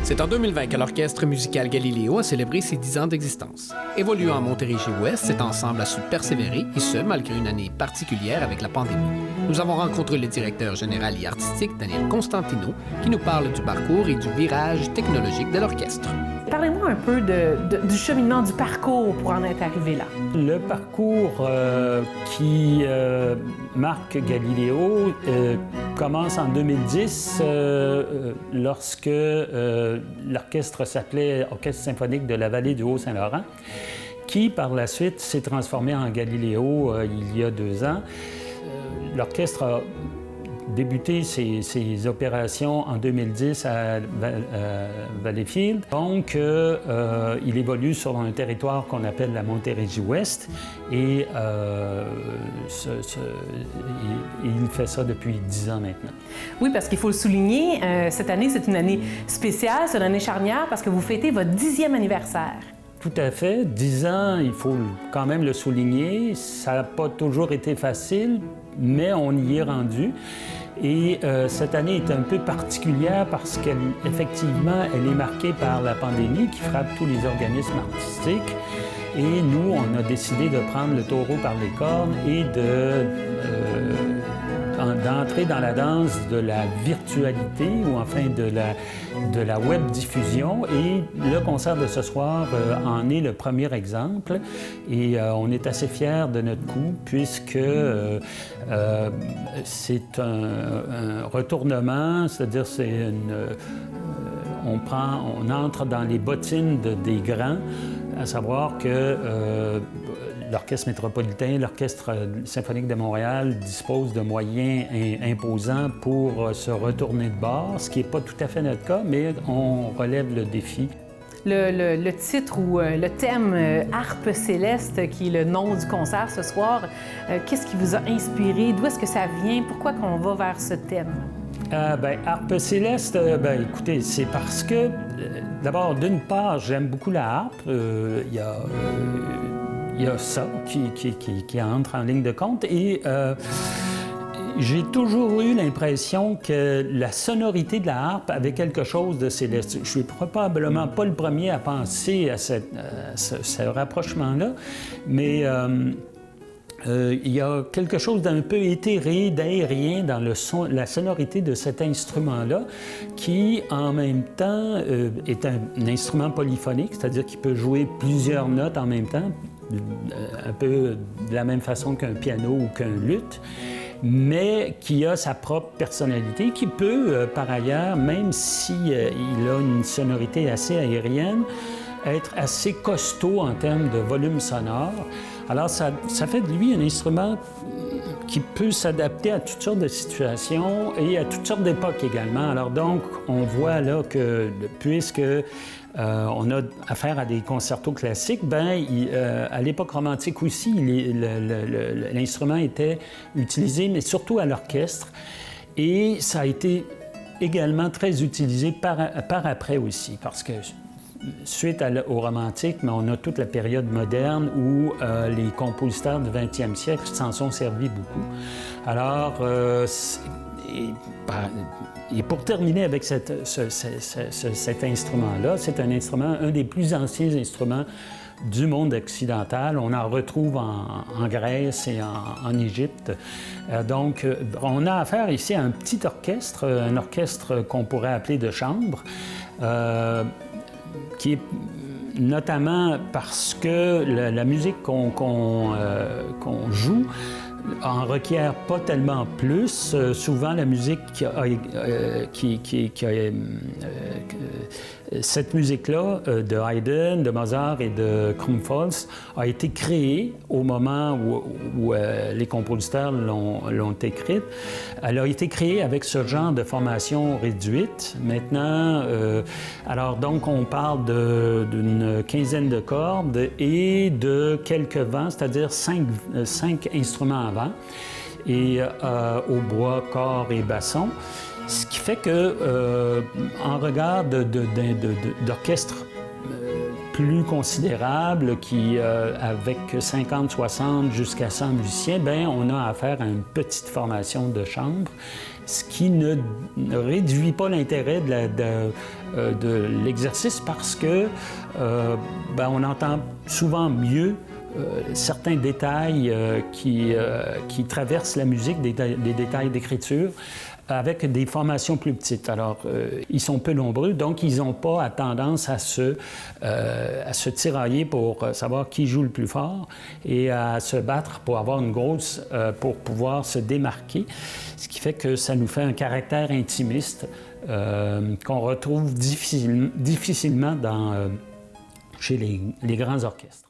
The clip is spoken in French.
C'est en 2020 que l'Orchestre musical Galiléo a célébré ses 10 ans d'existence. Évoluant à Montérégie-Ouest, cet ensemble a su persévérer, et ce, malgré une année particulière avec la pandémie. Nous avons rencontré le directeur général et artistique, Daniel Constantino, qui nous parle du parcours et du virage technologique de l'orchestre. Parlez-moi un peu du cheminement, du parcours pour en être arrivé là. Le parcours qui marque Galiléo commence en 2010 lorsque l'orchestre s'appelait Orchestre symphonique de la vallée du Haut-Saint-Laurent, qui par la suite s'est transformé en Galiléo il y a 2 ans. L'orchestre a débuté ses opérations en 2010 à Valleyfield. Donc, il évolue sur un territoire qu'on appelle la Montérégie-Ouest et il fait ça depuis 10 ans maintenant. Oui, parce qu'il faut le souligner, cette année, c'est une année spéciale, c'est une année charnière parce que vous fêtez votre 10e anniversaire. Tout à fait. 10 ans, il faut quand même le souligner. Ça n'a pas toujours été facile, mais on y est rendu. Et cette année est un peu particulière parce qu'effectivement, elle est marquée par la pandémie qui frappe tous les organismes artistiques. Et nous, on a décidé de prendre le taureau par les cornes et d'entrer dans la danse de la virtualité ou enfin de la web diffusion. Et le concert de ce soir en est le premier exemple. Et on est assez fiers de notre coup puisque c'est un retournement, c'est-à-dire on entre dans les bottines des grands, à savoir que l'Orchestre métropolitain, l'Orchestre symphonique de Montréal dispose de moyens imposants pour se retourner de bord, ce qui n'est pas tout à fait notre cas, mais on relève le défi. Le titre ou le thème Harpe céleste, qui est le nom du concert ce soir, qu'est-ce qui vous a inspiré? D'où est-ce que ça vient? Pourquoi qu'on va vers ce thème? Harpe céleste, écoutez, c'est parce que, d'abord, d'une part, j'aime beaucoup la harpe. Il y a ça qui entre en ligne de compte et j'ai toujours eu l'impression que la sonorité de la harpe avait quelque chose de céleste. Je ne suis probablement pas le premier à penser à ce rapprochement-là, mais il y a quelque chose d'un peu éthéré, d'aérien dans la sonorité de cet instrument-là qui, en même temps, est un instrument polyphonique, c'est-à-dire qu'il peut jouer plusieurs notes en même temps, un peu de la même façon qu'un piano ou qu'un luth, mais qui a sa propre personnalité, qui peut, par ailleurs, même s'il a une sonorité assez aérienne, être assez costaud en termes de volume sonore. Alors, ça fait de lui un instrument qui peut s'adapter à toutes sortes de situations et à toutes sortes d'époques également. Alors donc, on voit là que, puisque on a affaire à des concertos classiques, à l'époque romantique aussi, l'instrument était utilisé, mais surtout à l'orchestre. Et ça a été également très utilisé par après aussi, parce que suite au romantique, mais on a toute la période moderne où les compositeurs du 20e siècle s'en sont servis beaucoup. Alors, et pour terminer avec cet instrument-là, c'est un des plus anciens instruments du monde occidental. On en retrouve en Grèce et en Égypte. Donc, on a affaire ici à un petit orchestre, un orchestre qu'on pourrait appeler de chambre, qui est notamment parce que la musique qu'on joue en requiert pas tellement plus. Souvent, la musique cette musique-là de Haydn, de Mozart et de Krumholtz a été créée au moment où les compositeurs l'ont écrite. Elle a été créée avec ce genre de formation réduite. Maintenant, alors donc on parle d'une quinzaine de cordes et de quelques vents, c'est-à-dire 5 instruments à vent, et au bois, cor et basson. Ce qui fait que, en regard d'orchestre plus considérable, qui, avec 50, 60, jusqu'à 100 musiciens, bien, on a affaire à une petite formation de chambre, ce qui ne réduit pas l'intérêt de l'exercice parce que bien, on entend souvent mieux certains détails qui traversent la musique, des détails d'écriture, avec des formations plus petites. Alors, ils sont peu nombreux, donc ils n'ont pas tendance à se tirailler pour savoir qui joue le plus fort et à se battre pour avoir une grosse, pour pouvoir se démarquer, ce qui fait que ça nous fait un caractère intimiste qu'on retrouve difficilement chez les grands orchestres.